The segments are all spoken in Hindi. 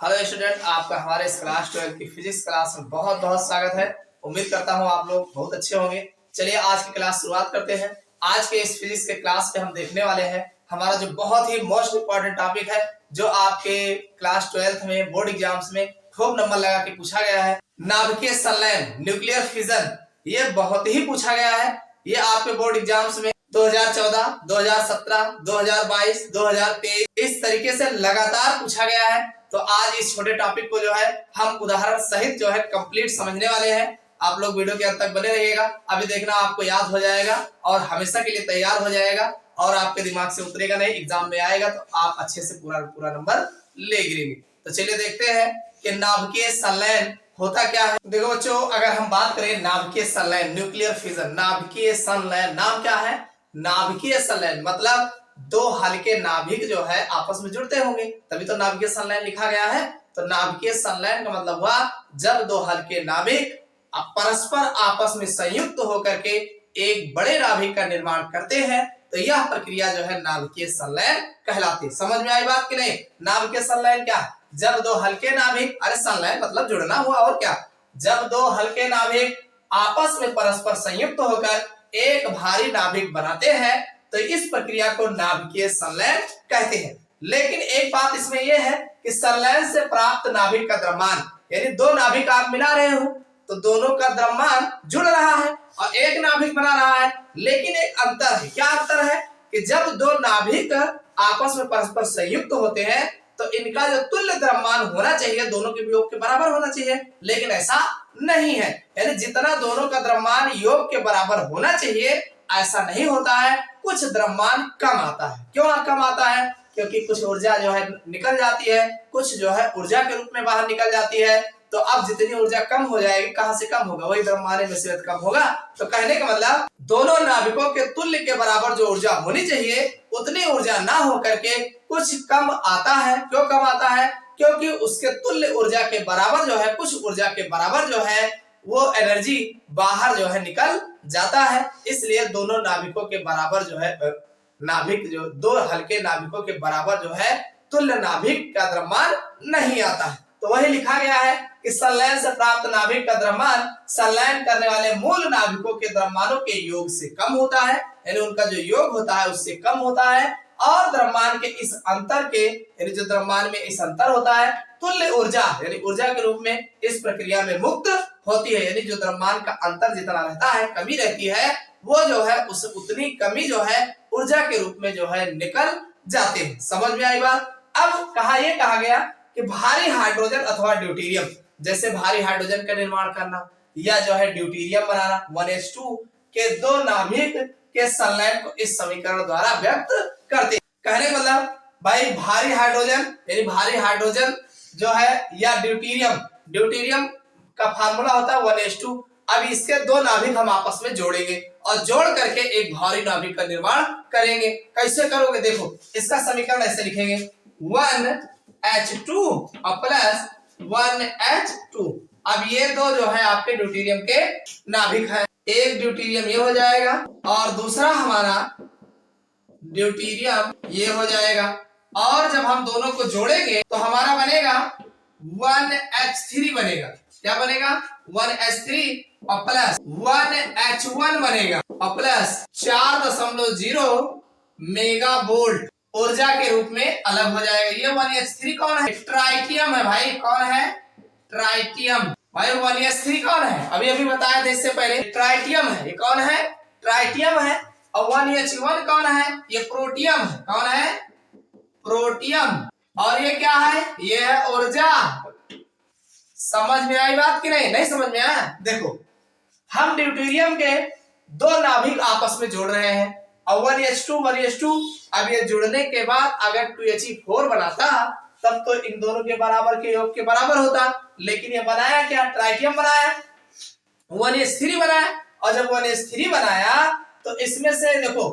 हेलो स्टूडेंट, आपका हमारे इस क्लास 12 की फिजिक्स क्लास में बहुत बहुत स्वागत है। उम्मीद करता हूँ आप लोग बहुत अच्छे होंगे। चलिए आज की क्लास शुरुआत करते हैं। आज के इस फिजिक्स के क्लास पे हम देखने वाले हैं हमारा जो बहुत ही मोस्ट इम्पोर्टेंट टॉपिक है, जो आपके क्लास 12 में बोर्ड एग्जाम्स में खूब नंबर लगा के पूछा गया है, नाभिकीय संलयन, न्यूक्लियर फिजन। ये बहुत ही पूछा गया है। ये आपके बोर्ड एग्जाम्स में 2014, 2017, 2022, 2023 इस तरीके से लगातार पूछा गया है। तो आज इस छोटे टॉपिक को जो है हम उदाहरण सहित जो है कंप्लीट समझने वाले हैं। आप लोग वीडियो के अंत तक बने रहिएगा। अभी देखना आपको याद हो जाएगा और हमेशा के लिए तैयार हो जाएगा और आपके दिमाग से उतरेगा नहीं, एग्जाम में आएगा तो आप अच्छे से पूरा नंबर ले गिरेंगे। तो चलिए देखते हैं कि नाभिकीय संलयन होता क्या है। देखो बच्चों, अगर हम बात करें नाभिकीय संलयन, न्यूक्लियर फिजन, नाभिकीय संलयन नाम क्या है? नाभिकीय संलयन मतलब दो हल्के नाभिक जो है आपस में जुड़ते होंगे, तभी तो नाभिकीय संलयन लिखा गया है। तो नाभिकीय संलयन का मतलब हुआ जब दो हल्के नाभिक परस्पर आपस में संयुक्त होकर के एक बड़े नाभिक का निर्माण करते हैं, तो यह प्रक्रिया जो है नाभिकीय संलयन कहलाती है। समझ में आई बात कि नहीं? नाभिकीय संलयन क्या? जब दो हल्के नाभिक, अरे संलयन मतलब जुड़ना हुआ और क्या, जब दो हल्के नाभिक आपस में परस्पर संयुक्त होकर एक भारी नाभिक बनाते हैं, तो इस प्रक्रिया को नाभिकीय संलयन कहते हैं। लेकिन एक बात इसमें यह है कि संलयन से प्राप्त नाभिक का द्रव्यमान, यानी दो नाभिक आप मिला रहे हो तो दोनों का द्रव्यमान जुड़ रहा है और एक नाभिक बना रहा है। लेकिन एक अंतर है। क्या अंतर है? कि जब दो नाभिक आपस में परस्पर संयुक्त होते हैं तो इनका जो तुल्य द्रव्यमान होना चाहिए दोनों के योग के बराबर होना चाहिए, लेकिन ऐसा नहीं है। यानी जितना दोनों का द्रव्यमान योग के बराबर होना चाहिए ऐसा नहीं होता है। कुछ द्रव्यमान कम आता है। क्यों कम आता है? क्योंकि कुछ ऊर्जा जो है निकल जाती है, कुछ जो है ऊर्जा के रूप में बाहर निकल जाती है। तो अब जितनी ऊर्जा कम हो जाएगी, कहां से कम होगा? वही द्रव्यमान में से कम होगा। तो कहने का मतलब दोनों नाभिकों के तुल्य के बराबर जो ऊर्जा होनी चाहिए उतनी ऊर्जा ना होकर के कुछ कम आता है। क्यों कम आता है? क्योंकि उसके तुल्य ऊर्जा के बराबर जो है, कुछ ऊर्जा के बराबर जो है वो एनर्जी बाहर जो है निकल जाता है। इसलिए दोनों नाभिकों के बराबर जो है, नाभिक जो दो हल्के नाभिकों के बराबर जो है तुल्य नाभिक का द्रव्यमान नहीं आता है। तो वही लिखा गया है कि संलयन से प्राप्त नाभिक का द्रव्यमान संलयन करने वाले मूल नाभिकों के द्रव्यमानों के योग से कम होता है, यानी उनका जो योग होता है उससे कम होता है। और द्रव्यमान के इस अंतर के, यानी जो द्रव्यमान में इस अंतर होता है, तुल्य ऊर्जा यानी ऊर्जा के रूप में इस प्रक्रिया में मुक्त होती है। यानी जो द्रव्यमान का अंतर जितना रहता है, कमी रहती है, वो जो है उस उतनी कमी जो है ऊर्जा के रूप में जो है निकल जाते हैं। समझ में आई बात? अब ये कहा गया कि भारी हाइड्रोजन अथवा ड्यूटेरियम, जैसे भारी हाइड्रोजन का निर्माण करना या जो है ड्यूटेरियम बनाना, 1s2 के दो नाभिक के संलयन को इस समीकरण द्वारा व्यक्त करते हैं। कहने का मतलब भाई भारी हाइड्रोजन यानी भारी हाइड्रोजन जो है या ड्यूटेरियम का फार्मूला होता है 1s2। अब इसके दो नाभिक हम आपस में जोड़ेंगे और जोड़ करके एक भारी नाभिक का निर्माण करेंगे। कैसे करोगे? देखो, इसका समीकरण ऐसे लिखेंगे, 1h2 और प्लस 1h2। अब ये दो जो है आपके ड्यूटेरियम के नाभिक है। एक ड्यूटेरियम ये हो जाएगा और दूसरा हमारा ड्यूटेरियम ये हो जाएगा। और जब हम दोनों को जोड़ेंगे तो हमारा बनेगा 1h3 बनेगा। क्या बनेगा? 1h3 और प्लस 1h1 बनेगा और प्लस 4.0 मेगा वोल्ट ऊर्जा के रूप में अलग हो जाएगा। ये 1h3 कौन है? ट्राइटियम है भाई। कौन है? ट्राइटियम। भाई 1h3 कौन है? अभी बताया था इससे पहले, ट्राइटियम है। ये कौन है? ट्राइटियम है। और 1h1 कौन है? ये प्रोटियम है। कौन है? प्रोटियम। और ये क्या है? ये है ऊर्जा। समझ में आई बात कि नहीं? नहीं समझ में आया? देखो, हम ड्यूटेरियम के दो नाभिक आपस में जोड़ रहे हैं और 1h2 अब ये जुड़ने के बाद अगर 2He4 बनाता तब तो इन दोनों के बराबर के योग के बराबर होता। लेकिन ये बनाया क्या? ट्राइटियम बनाया, 1h3 बनाया। और जब 1h3 बनाया तो इसमें से देखो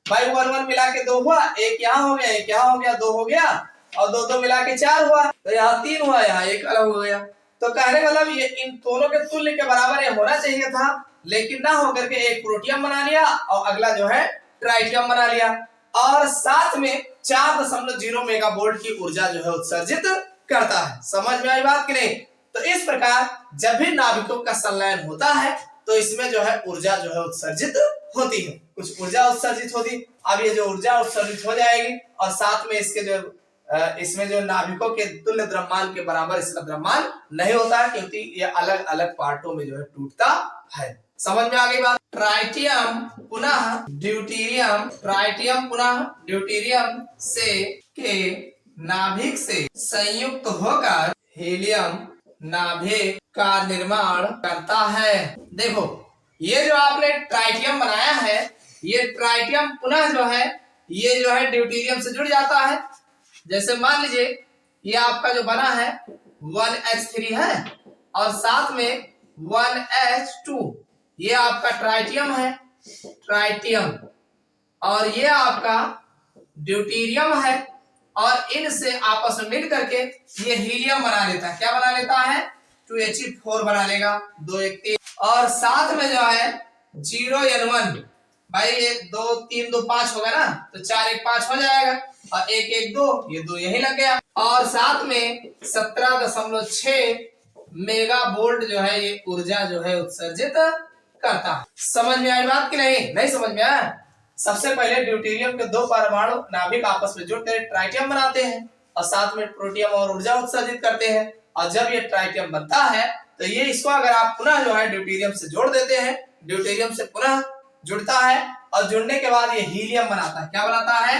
भाई 1 मिला के 2 हुआ, एक यहाँ हो गया, एक यहाँ हो गया, 2 हो गया और 2 मिला के 4 हुआ, तो यहाँ 3 हुआ, यहाँ 1 अलग हो गया। तो कहने का मतलब ये इन दोनों के तुल्य के बराबर ये होना चाहिए था, लेकिन ना होकर के एक प्रोटियम बना लिया और अगला जो है ट्राइटियम बना लिया। और साथ में 4.0 मेगा वोल्ट की ऊर्जा जो है उत्सर्जित करता है। समझ में आई बात कि नहीं? तो इस प्रकार जब भी नाभिकों का संलयन होता है तो इसमें जो है ऊर्जा जो है उत्सर्जित होती है, कुछ ऊर्जा उत्सर्जित होती। अब ये जो ऊर्जा उत्सर्जित हो जाएगी और साथ में इसके जो इसमें जो नाभिकों के तुल्य द्रव्यमान के बराबर इसका द्रव्यमान नहीं होता है, क्योंकि ये अलग अलग पार्टों में जो है टूटता है। समझ में आ गई बात? ट्राइटियम पुनः ड्यूटेरियम, ट्राइटियम पुनः ड्यूटेरियम से के नाभिक से संयुक्त होकर हीलियम नाभिक का निर्माण करता है। देखो ये जो आपने ट्राइटियम बनाया है, ये ट्राइटियम पुनः जो है ये जो है ड्यूटेरियम से जुड़ जाता है। जैसे मान लीजिए ये आपका जो बना है 1H3 है और साथ में 1H2, ये आपका ट्राइटियम है, ट्राइटियम, और ये आपका ड्यूटेरियम है, और इनसे आपस में मिल करके ये हीलियम बना लेता है। क्या बना लेता है? 2He4 बना लेगा, 2 1 3, और साथ में जो है 0N1, भाई ये 2 3 2 5 होगा ना, तो 4 1 5 हो जाएगा, और 1 1 2, ये 2 यही लग गया, और साथ में 17.6 मेगा वोल्ट जो है ये ऊर्जा जो है उत्सर्जित करता है। समझ में आई बात कि नहीं? नहीं समझ में आया? सबसे पहले ड्यूटेरियम के 2 परमाणु नाभिक आपस में जुड़कर ट्राइटियम बनाते हैं और साथ में प्रोटियम और ऊर्जा उत्सर्जित करते हैं, और जब ये ट्राइटियम बनता है तो ये इसको अगर आप पुनः जो है ड्यूटेरियम से जोड़ देते हैं, ड्यूटेरियम से पुनः जुड़ता है और जुड़ने के बाद ये हीलियम बनाता है। क्या बनाता है?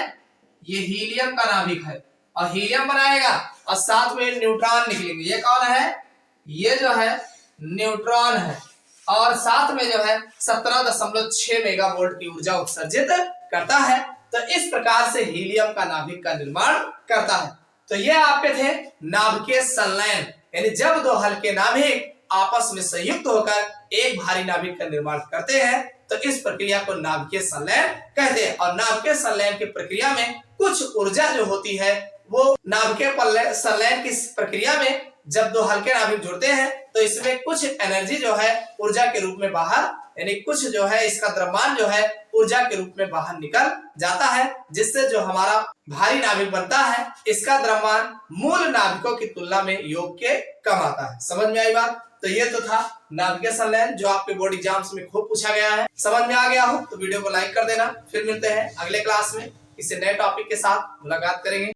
ये हीलियम का नाभिक है, और हीलियम बनाएगा और साथ में न्यूट्रॉन निकलेंगे। ये कौन है? ये जो है न्यूट्रॉन है, और साथ में जो है 17.6 मेगावोल्ट की ऊर्जा उत्सर्जित करता है। तो इस प्रकार से हीलियम का नाभिक का निर्माण करता है। तो ये आपके थे नाभिकीय संलयन, यानी जब 2 हल्के नाभिक आपस में संयुक्त होकर एक भारी नाभिक का निर्माण करते हैं तो इस प्रक्रिया को नाभिकीय संलयन कहते हैं। और नाभिकीय संलयन की प्रक्रिया में कुछ ऊर्जा जो होती है वो नाभिकीय संलयन की प्रक्रिया में जब 2 हल्के नाभिक जुड़ते हैं तो इसमें कुछ एनर्जी जो है ऊर्जा के रूप में बाहर, यानी कुछ जो है इसका द्रव्यमान जो है ऊर्जा के रूप में बाहर निकल जाता है, जिससे जो हमारा भारी नाभिक बनता है इसका द्रव्यमान मूल नाभिकों की तुलना में योग के कम आता है। समझ में आई बात? तो ये तो था नाभिकीय संलयन जो आपके बोर्ड एग्जाम्स में खूब पूछा गया है। समझ में आ गया हो तो वीडियो को लाइक कर देना। फिर मिलते हैं अगले क्लास में किसी नए टॉपिक के साथ, मुलाकात करेंगे।